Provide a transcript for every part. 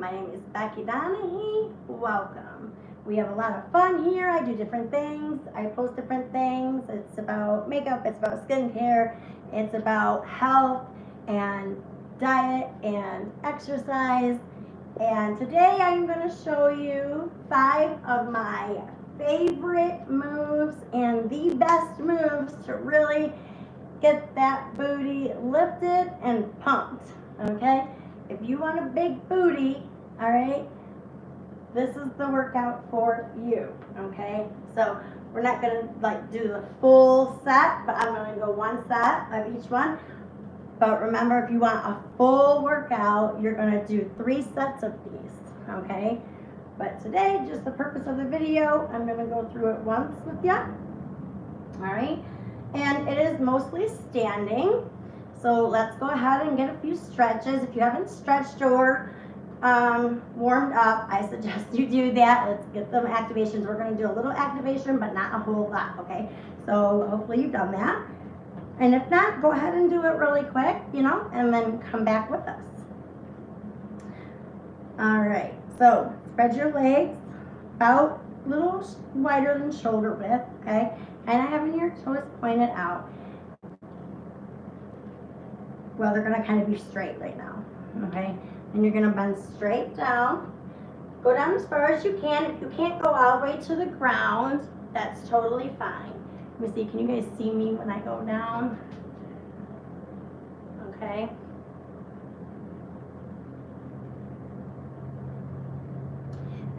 My name is Becky Donahue. Welcome. We have a lot of fun here. I do different things. I post different things. It's about makeup. It's about skincare. It's about health and diet and exercise. And today I'm going to show you 5 of my favorite moves and the best moves to really get that booty lifted and pumped. Okay? If you want a big booty, all right, this is the workout for you, okay? So we're not gonna like do the full set, but I'm gonna go one set of each one. But remember, if you want a full workout, you're gonna do 3 sets of these, okay? But today, just the purpose of the video, I'm gonna go through it once with you, all right? And it is mostly standing. So let's go ahead and get a few stretches. If you haven't stretched or warmed up, I suggest you do that. Let's get some activations. We're going to do a little activation, but not a whole lot, okay? So hopefully you've done that. And if not, go ahead and do it really quick, and then come back with us. All right, so spread your legs about a little wider than shoulder width, okay? Kind of having your toes pointed out. Well, they're going to kind of be straight right now, okay? And you're going to bend straight down. Go down as far as you can. If you can't go all the way to the ground, that's totally fine. Let me see, can you guys see me when I go down? Okay.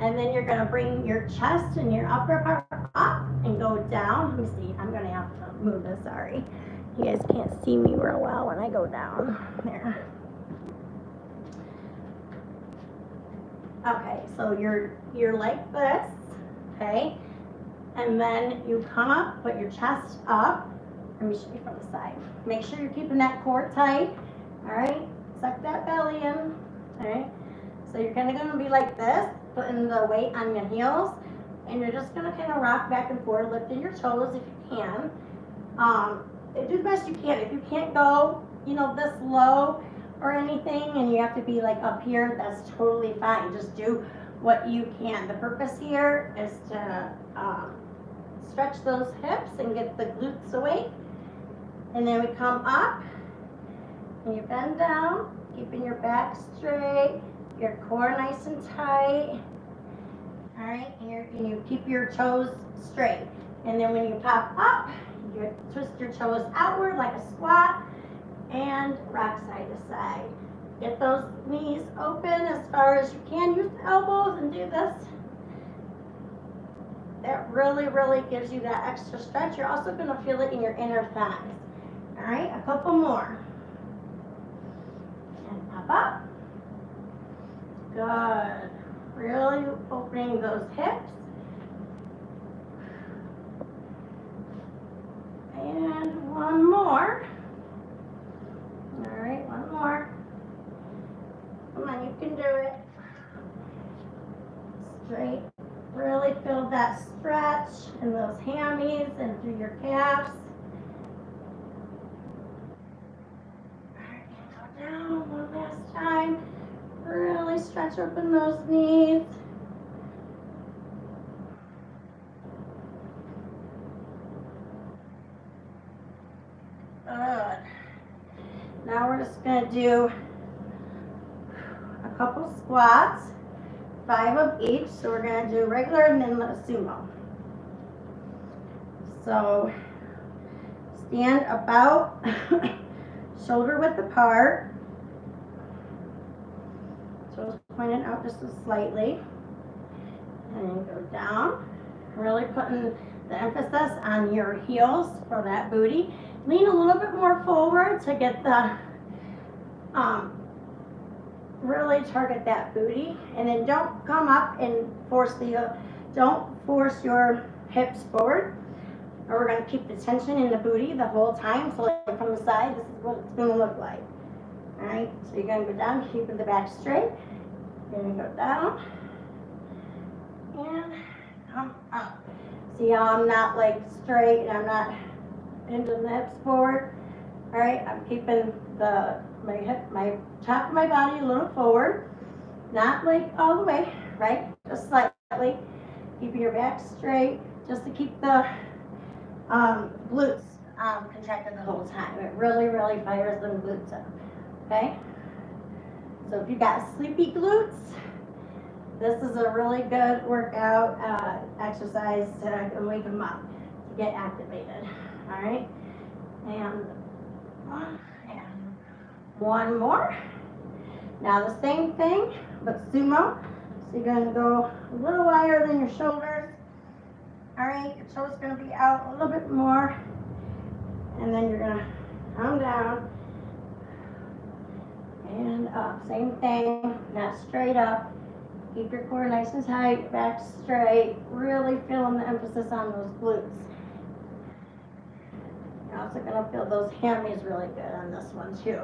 And then you're going to bring your chest and your upper part up and go down. Let me see, I'm going to have to move this, sorry. You guys can't see me real well when I go down there. Okay, so you're like this, okay? And then you come up, put your chest up. Let me show you from the side. Make sure you're keeping that core tight, all right? Suck that belly in, all right? So you're kind of going to be like this, putting the weight on your heels, and you're just going to kind of rock back and forth, lifting your toes if you can. Do the best you can. If you can't go, this low or anything, and you have to be like up here, that's totally fine. Just do what you can. The purpose here is to stretch those hips and get the glutes awake. And then we come up, and you bend down, keeping your back straight, your core nice and tight. All right, and you keep your toes straight. And then when you pop up, you twist your toes outward like a squat and rock side to side. Get those knees open as far as you can. Use the elbows and do this. That really, really gives you that extra stretch. You're also going to feel it in your inner thighs. All right, a couple more. And pop up. Good. Really opening those hips. And one more. All right, one more. Come on, you can do it. Straight. Really feel that stretch in those hammies and through your calves. All right, go down one last time. Really stretch open those knees. Good. Now we're just going to do a couple squats, 5 of each. So we're going to do regular and then a sumo. So stand about shoulder width apart. Toes pointed out just slightly. And then go down. Really putting the emphasis on your heels for that booty. Lean a little bit more forward to get the, really target that booty. And then don't come up and don't force your hips forward. Or we're going to keep the tension in the booty the whole time. So like from the side, this is what it's going to look like. All right, so you're going to go down, keeping the back straight. You're going to go down. And come up. See how I'm not like straight and I'm not bending the hips forward. All right, I'm keeping my top of my body a little forward. Not like all the way, right? Just slightly. Keeping your back straight, just to keep the glutes contracted the whole time. It really, really fires them glutes up, okay? So if you've got sleepy glutes, this is a really good workout exercise to wake them up, to get activated, all right? And one more. Now the same thing, but sumo. So you're gonna go a little wider than your shoulders. All right, your shoulders gonna be out a little bit more. And then you're gonna come down and up. Same thing, not straight up. Keep your core nice and tight, back straight. Really feeling the emphasis on those glutes. You're also gonna feel those hammies really good on this one too.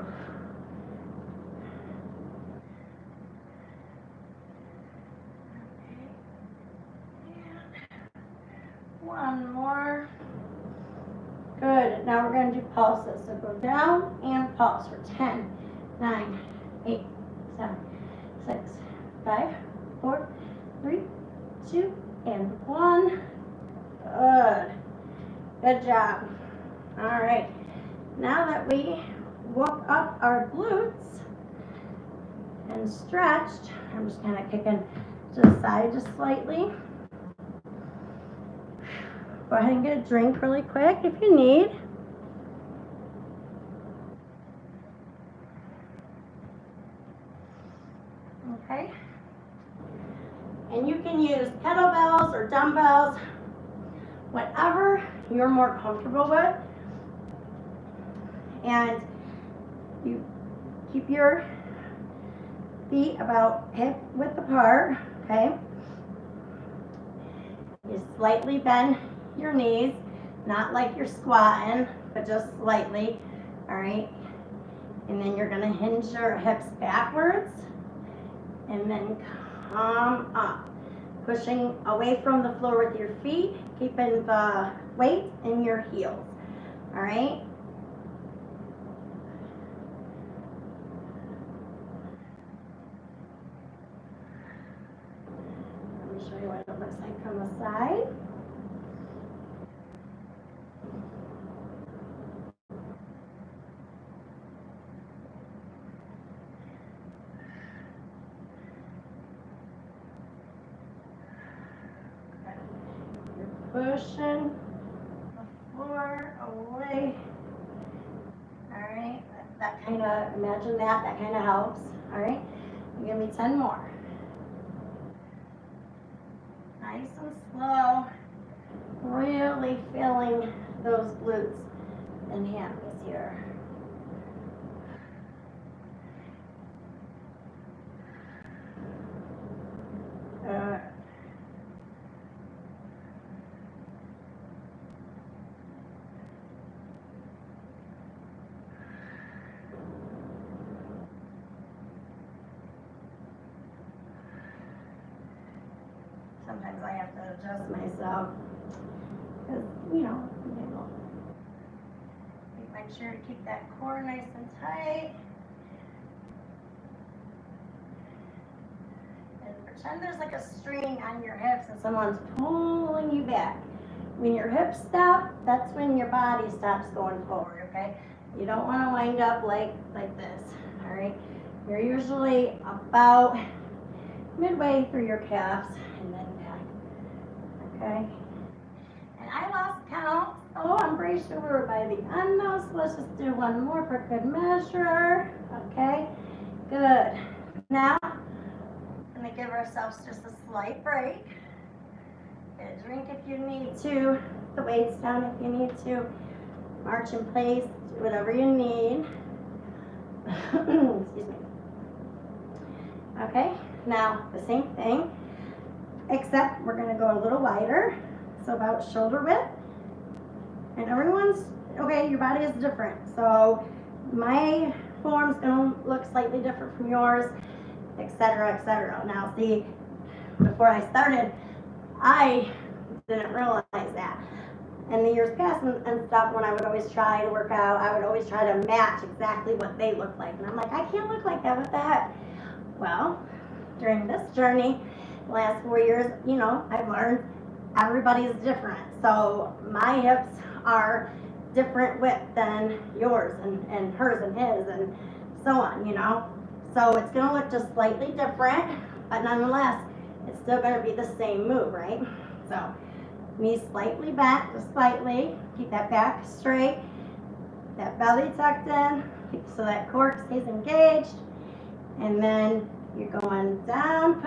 One more. Good. Now we're going to do pulses. So go down and pulse for 10, 9, 8, 7, 6, 5, 4, 3, 2, and 1. Good. Good job. All right. Now that we woke up our glutes and stretched, I'm just kind of kicking to the side just slightly. Go ahead and get a drink really quick if you need. Okay. And you can use kettlebells or dumbbells, whatever you're more comfortable with. And you keep your feet about hip width apart, okay? You slightly bend your knees, not like you're squatting, but just slightly, all right? And then you're gonna hinge your hips backwards and then come up, pushing away from the floor with your feet, keeping the weight in your heels, all right? Let me show you what it looks like from the side. Pushing the floor away. All right, that kind of, imagine that kind of helps. All right, give me 10 more. Nice and slow. Really feeling those glutes and hammies here. Sometimes I have to adjust myself because, make sure to keep that core nice and tight. And pretend there's like a string on your hips and someone's pulling you back. When your hips stop, that's when your body stops going forward, okay? You don't want to wind up like this, all right? You're usually about midway through your calves and then back, okay? And I lost count, so I'm pretty sure we're by the end now, so let's just do one more for good measure, okay? Good. Now, we're gonna give ourselves just a slight break. Get a drink if you need to, the weights down if you need to, march in place, do whatever you need. Excuse me. Okay, now the same thing, except we're gonna go a little wider, so about shoulder width. And everyone's, okay, your body is different. So my form's gonna look slightly different from yours, etc., etc. Now see, before I started, I didn't realize that. In the years past and stuff, when I would always try to work out, I would always try to match exactly what they look like. And I'm like, I can't look like that, what the heck? Well, during this journey, the last 4 years, you know, I've learned everybody's different. So my hips are different width than yours and hers and his and so on, you know. So it's gonna look just slightly different, but nonetheless, it's still gonna be the same move, right? So knees slightly bent, just slightly. Keep that back straight, that belly tucked in, so that core stays engaged. And then you're going down,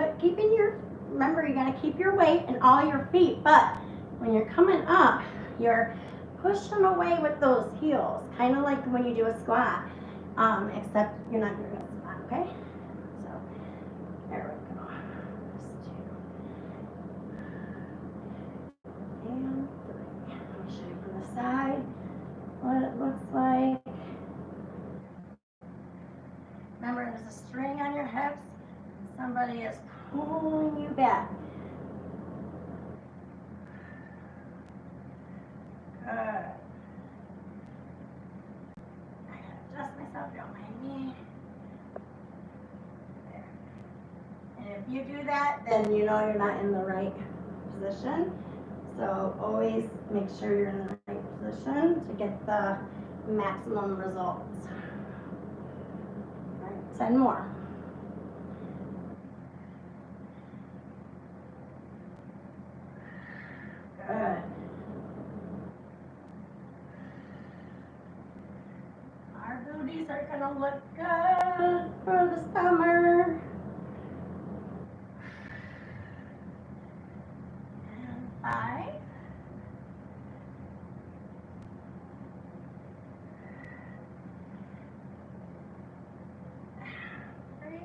remember you gotta keep your weight in all your feet, but when you're coming up, you're pushing away with those heels, kind of like when you do a squat, except you're not doing a squat, okay? So, there we go. Just 2 and 3. Let me show you from the side what it looks like. Remember, there's a string on your hips. Somebody is pulling you back. Good. I gotta adjust myself on my knee. There. And if you do that, then you know you're not in the right position. So always make sure you're in the right position to get the maximum results. All right, 10 more. Good. Our booties are gonna look good for the summer. And 5. 3.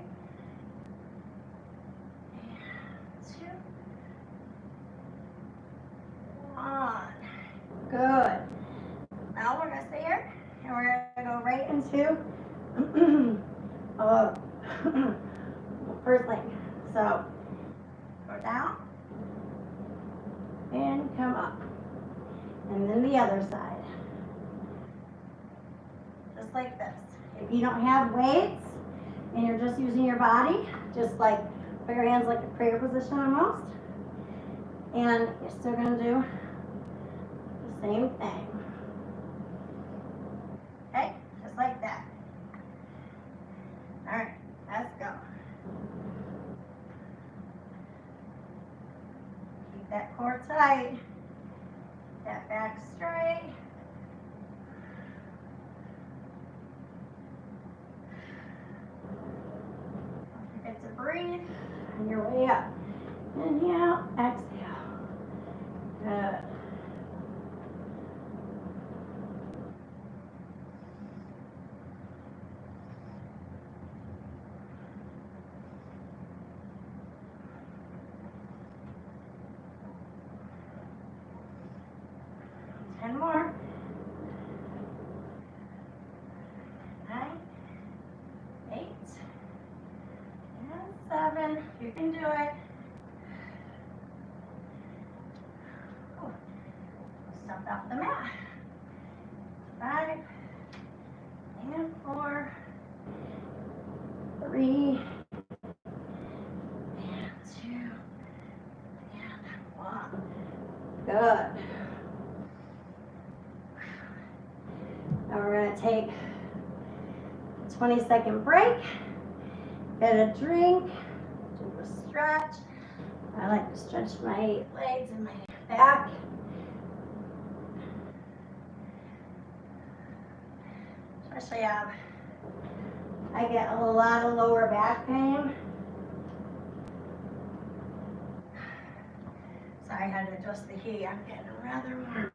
And 2. 1. Good. Now we're gonna stay here, and we're gonna go right into first leg. So go down and come up, and then the other side, just like this. If you don't have weights and you're just using your body, just like put your hands like a prayer position almost, and you're still gonna do the same thing. Okay, just like that. All right, let's go. Keep that core tight, that back straight. Don't forget to breathe on your way up. Inhale, exhale. Good. And more. 9, 8, and 7. You can do it. Ooh. Step off the mat. 5, and 4, 3, and 2, and 1. Good. Now we're going to take a 20-second break, get a drink, do a stretch. I like to stretch my legs and my back. Especially I get a lot of lower back pain. Sorry, I had to adjust the heat. I'm getting rather warm.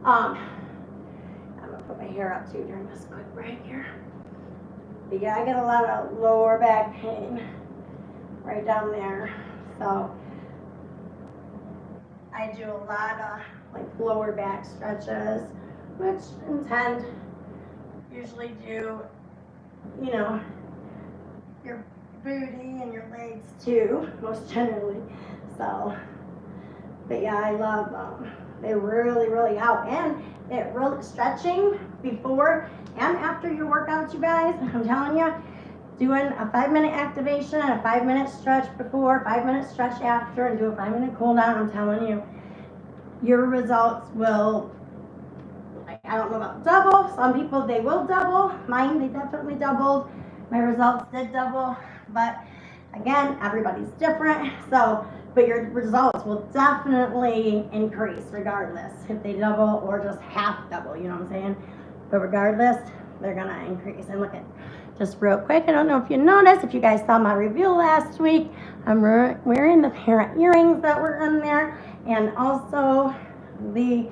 I'm gonna put my hair up too during this quick break here. But yeah, I get a lot of lower back pain right down there. So I do a lot of like lower back stretches, which intend usually do, you know, your booty and your legs too, most generally. So, but yeah, I love them. They really, really help. And it really, stretching before and after your workouts, you guys, I'm telling you, doing a 5-minute activation and a 5-minute stretch before, 5-minute stretch after, and do a 5-minute cool down, I'm telling you, your results will, I don't know about double. Some people, they will double. Mine, they definitely doubled. My results did double. But again, everybody's different. So, but your results will definitely increase regardless if they double or just half double, you know what I'm saying? But regardless, they're going to increase. And look at, just real quick, I don't know if you noticed, if you guys saw my review last week, I'm wearing the parent earrings that were in there, and also the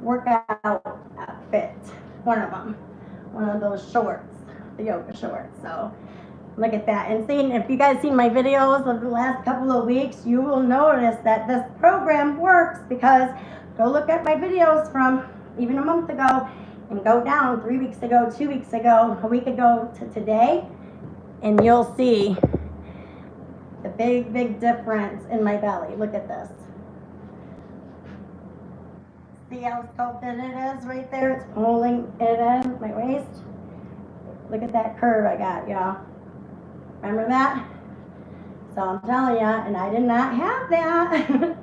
workout outfit, one of those shorts, the yoga shorts. So look at that. And seeing, if you guys seen my videos of the last couple of weeks, you will notice that this program works, because go look at my videos from even a month ago and go down 3 weeks ago, 2 weeks ago, a week ago to today, and you'll see the big difference in my belly. Look at this. See how sculpted it is right there? It's pulling it in, my waist. Look at that curve I got, y'all. Remember that? So I'm telling you, and I did not have that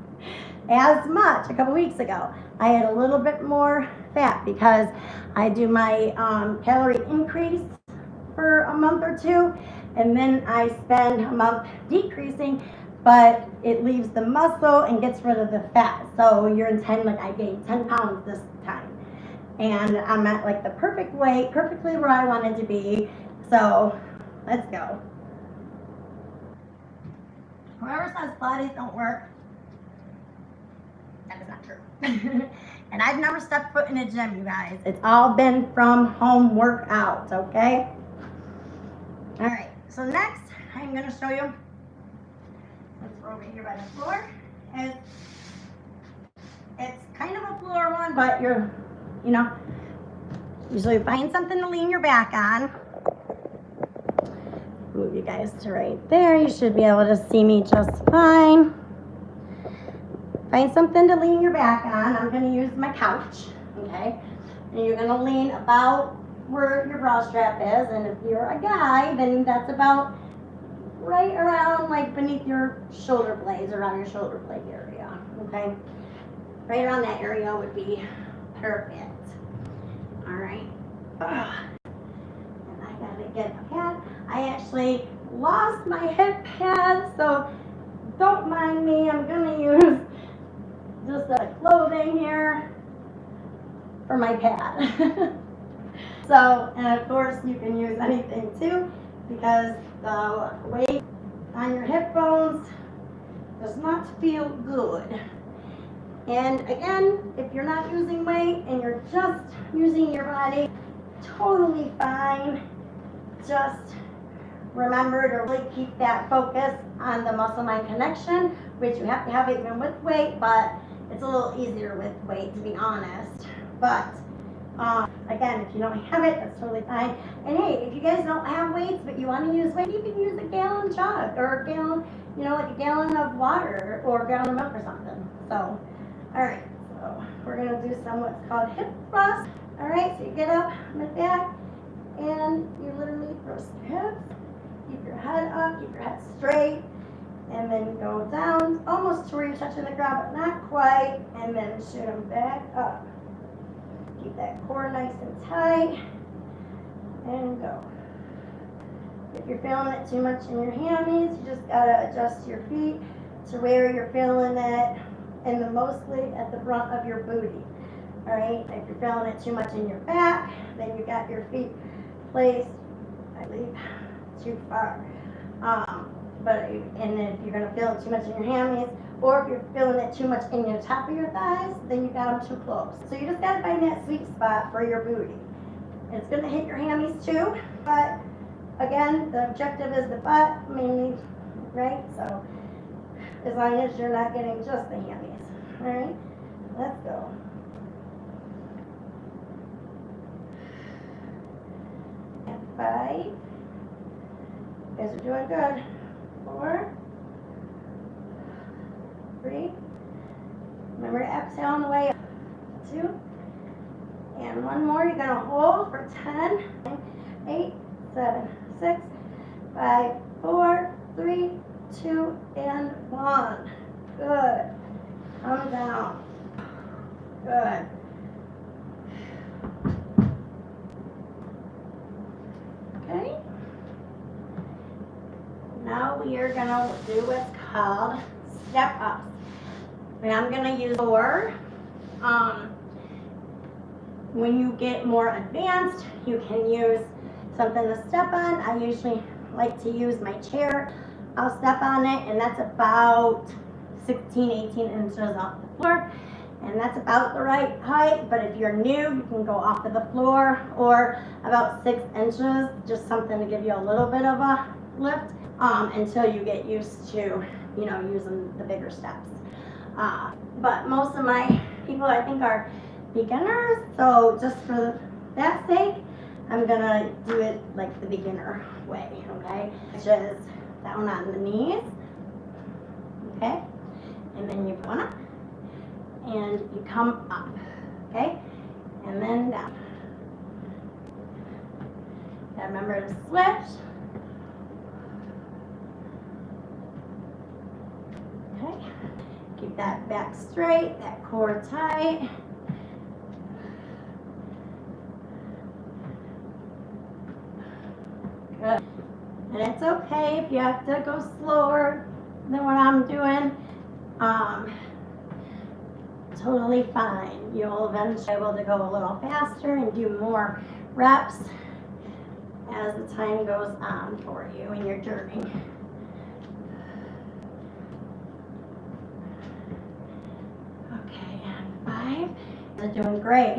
as much a couple weeks ago. I had a little bit more fat because I do my calorie increase for a month or two, and then I spend a month decreasing, but it leaves the muscle and gets rid of the fat. So you're in 10, like I gained 10 pounds this time. And I'm at like the perfect weight, perfectly where I wanted to be. So let's go. Whoever says bodies don't work, that is not true. And I've never stepped foot in a gym, you guys. It's all been from home workouts, okay? All right, so next I'm gonna show you, we're over here by the floor, is it's kind of a floor one, but you're, you know, usually find something to lean your back on. Move you guys to right there. You should be able to see me just fine. Find something to lean your back on. I'm going to use my couch, okay? And you're going to lean about where your bra strap is, and if you're a guy, then that's about right around, like beneath your shoulder blades, around your shoulder blade area, okay? Right around that area would be perfect. All right. And I gotta get a pad. I actually lost my hip pad, so don't mind me. I'm gonna use just a clothing here for my pad. So, and of course you can use anything too, because the weight on your hip bones does not feel good. And again, if you're not using weight and you're just using your body, totally fine. Just remember to really keep that focus on the muscle-mind connection, which you have to have even with weight, but it's a little easier with weight, to be honest. But again, if you don't have it, that's totally fine. And hey, if you guys don't have weights but you want to use weight, you can use a gallon jug or a gallon, you know, like a gallon of water or a gallon of milk or something. So, all right, so we're gonna do some what's called hip thrust. All right, so you get up on the back and you literally thrust your hips. Keep your head up, keep your head straight, and then go down almost to where you're touching the ground, but not quite, and then shoot them back up. Keep that core nice and tight, and go. If you're feeling it too much in your hammies, you just gotta adjust your feet to where you're feeling it, and mostly at the front of your booty. All right, if you're feeling it too much in your back, then you got your feet placed, I believe, too far. And if you're gonna feel it too much in your hammies, or if you're feeling it too much in your top of your thighs, then you got them too close. So you just gotta find that sweet spot for your booty. And it's gonna hit your hammies too, but again, the objective is the butt mainly, right? So as long as you're not getting just the hammies. All right, let's go. And 5. You guys are doing good. 4, 3. Remember to exhale on the way up. 2. And one more. You're going to hold for 10, 9, 8, 7, 6, 5, 4, 3, 2, and 1. Good. Come down. Good. Okay. Now we are going to do what's called step ups. And I'm going to use 4. When you get more advanced, you can use something to step on. I usually like to use my chair. I'll step on it, and that's about 16, 18 inches off the floor. And that's about the right height, but if you're new, you can go off of the floor or about 6 inches, just something to give you a little bit of a lift until you get used to, using the bigger steps. But most of my people, I think, are beginners, so just for that sake, I'm gonna do it like the beginner way, okay? Which is down on the knees, okay? And then you put one up, and you come up, okay? And then down. Now remember to switch. Okay. Keep that back straight, that core tight. Good. And it's okay if you have to go slower than what I'm doing. Totally fine. You'll eventually be able to go a little faster and do more reps as the time goes on for you in your journey. Okay, and 5. You're doing great.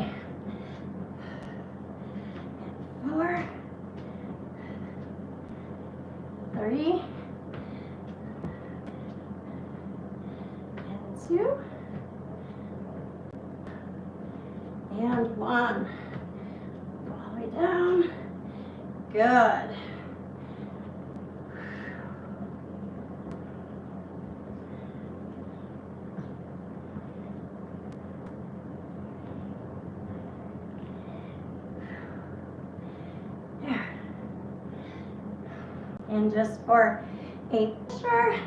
And 4. 3. And 2. And 1. All the way down. Good. There. And just for a picture,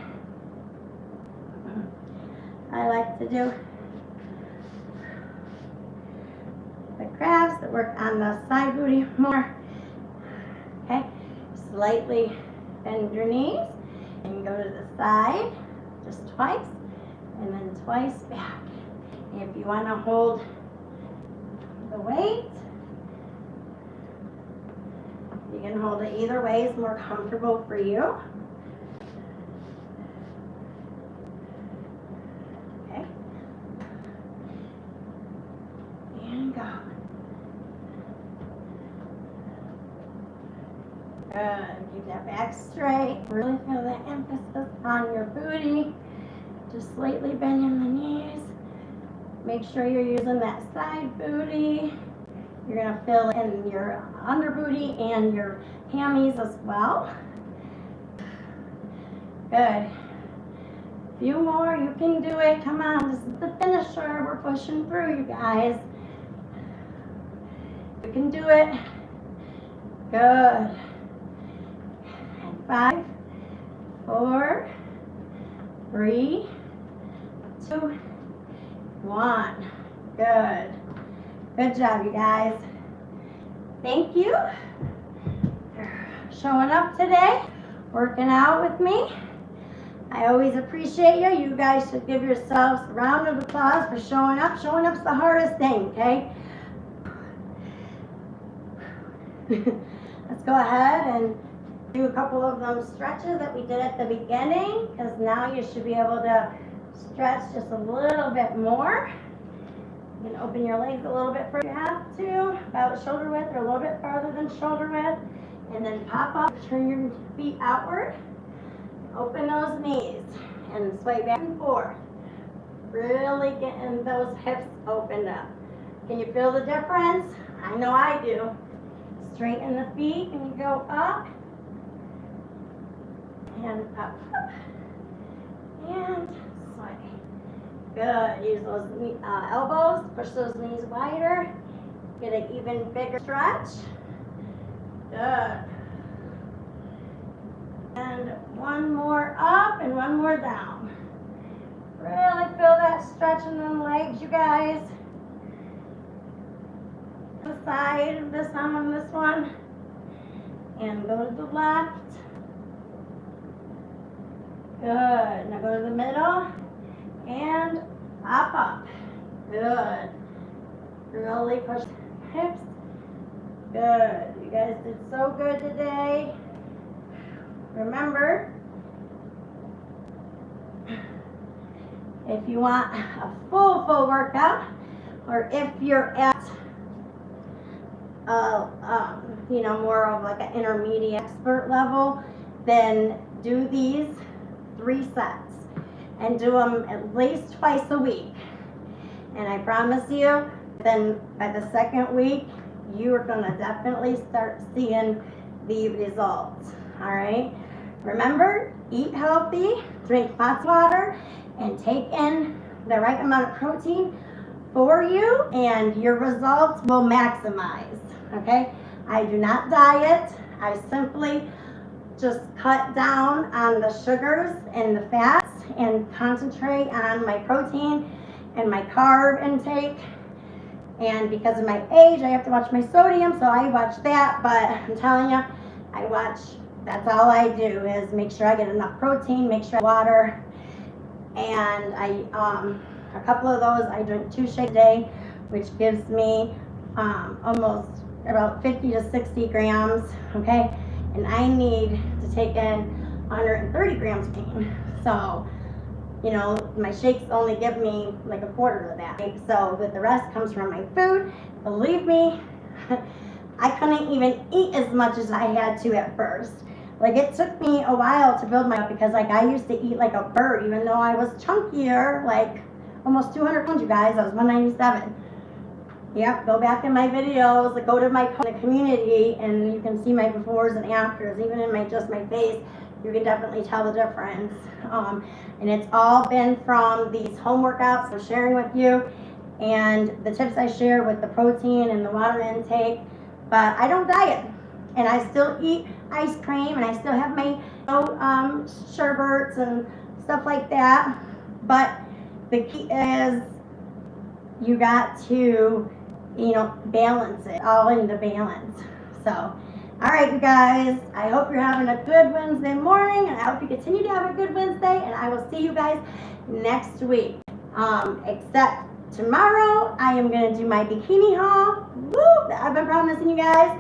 I like to do the crabs that work on the side booty more. Okay, slightly bend your knees and go to the side just twice and then twice back. And if you want to hold the weight, you can hold it either way, is more comfortable for you. Okay, and go. Good. Keep that back straight. Really feel the emphasis on your booty. Just slightly bending the knees. Make sure you're using that side booty. You're going to feel in your under booty and your hammies as well. Good. Few more. You can do it. Come on. This is the finisher. We're pushing through, you guys. You can do it. Good. 5, 4, 3, 2, 1. Good. Good job, you guys. Thank you for showing up today, working out with me. I always appreciate you. You guys should give yourselves a round of applause for showing up. Showing up's the hardest thing, okay? Let's go ahead and do a couple of those stretches that we did at the beginning, because now you should be able to stretch just a little bit more. You can open your legs a little bit further if you have to, about shoulder width or a little bit farther than shoulder width, and then pop up, turn your feet outward, open those knees, and sway back and forth. Really getting those hips opened up. Can you feel the difference? I know I do. Straighten the feet and you go up. And up, and sway. Good. Use those elbows, push those knees wider, get an even bigger stretch. Good. And one more up and one more down. Really feel that stretch in the legs, you guys. The side of this arm on this one. And go to the left. Good. Now go to the middle. And up. Good. Really push hips. Good. You guys did so good today. Remember, if you want a full workout, or if you're at more of like an intermediate expert level, then do these 3 sets and do them at least twice a week. And I promise you, then by the second week, you are going to definitely start seeing the results. All right. Remember, eat healthy, drink lots of water, and take in the right amount of protein for you, and your results will maximize. Okay. I do not diet. I simply just cut down on the sugars and the fats and concentrate on my protein and my carb intake. And because of my age, I have to watch my sodium, so I watch that. But I'm telling you, that's all I do is make sure I get enough protein, make sure I water. And a couple of those, I drink 2 shakes a day, which gives me almost about 50 to 60 grams, okay? And I need to take in 130 grams of protein. So, my shakes only give me like a quarter of that. So the rest comes from my food. Believe me, I couldn't even eat as much as I had to at first. Like, it took me a while to build my, because like I used to eat like a bird, even though I was chunkier, like almost 200 pounds, you guys. I was 197. Yep, go back in my videos, go to my community, and you can see my befores and afters. Even in just my face, you can definitely tell the difference. And it's all been from these home workouts I'm sharing with you, and the tips I share with the protein and the water intake. But I don't diet, and I still eat ice cream, and I still have my sherbets and stuff like that. But the key is you got to balance it, all in the balance. So, all right, you guys, I hope you're having a good Wednesday morning, and I hope you continue to have a good Wednesday, and I will see you guys next week. Except tomorrow, I am going to do my bikini haul. Woo! That I've been promising you guys.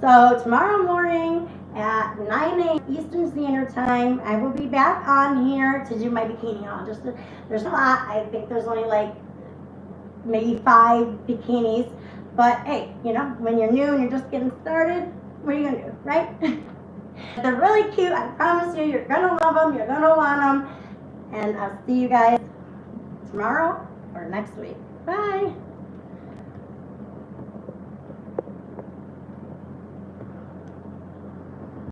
So tomorrow morning at 9 a.m. Eastern Standard Time, I will be back on here to do my bikini haul. There's a lot. I think there's only like maybe 5 bikinis. But hey, when you're new and you're just getting started, what are you gonna do, right? They're really cute. I promise you, you're gonna love them. You're gonna want them. And I'll see you guys tomorrow or next week. Bye.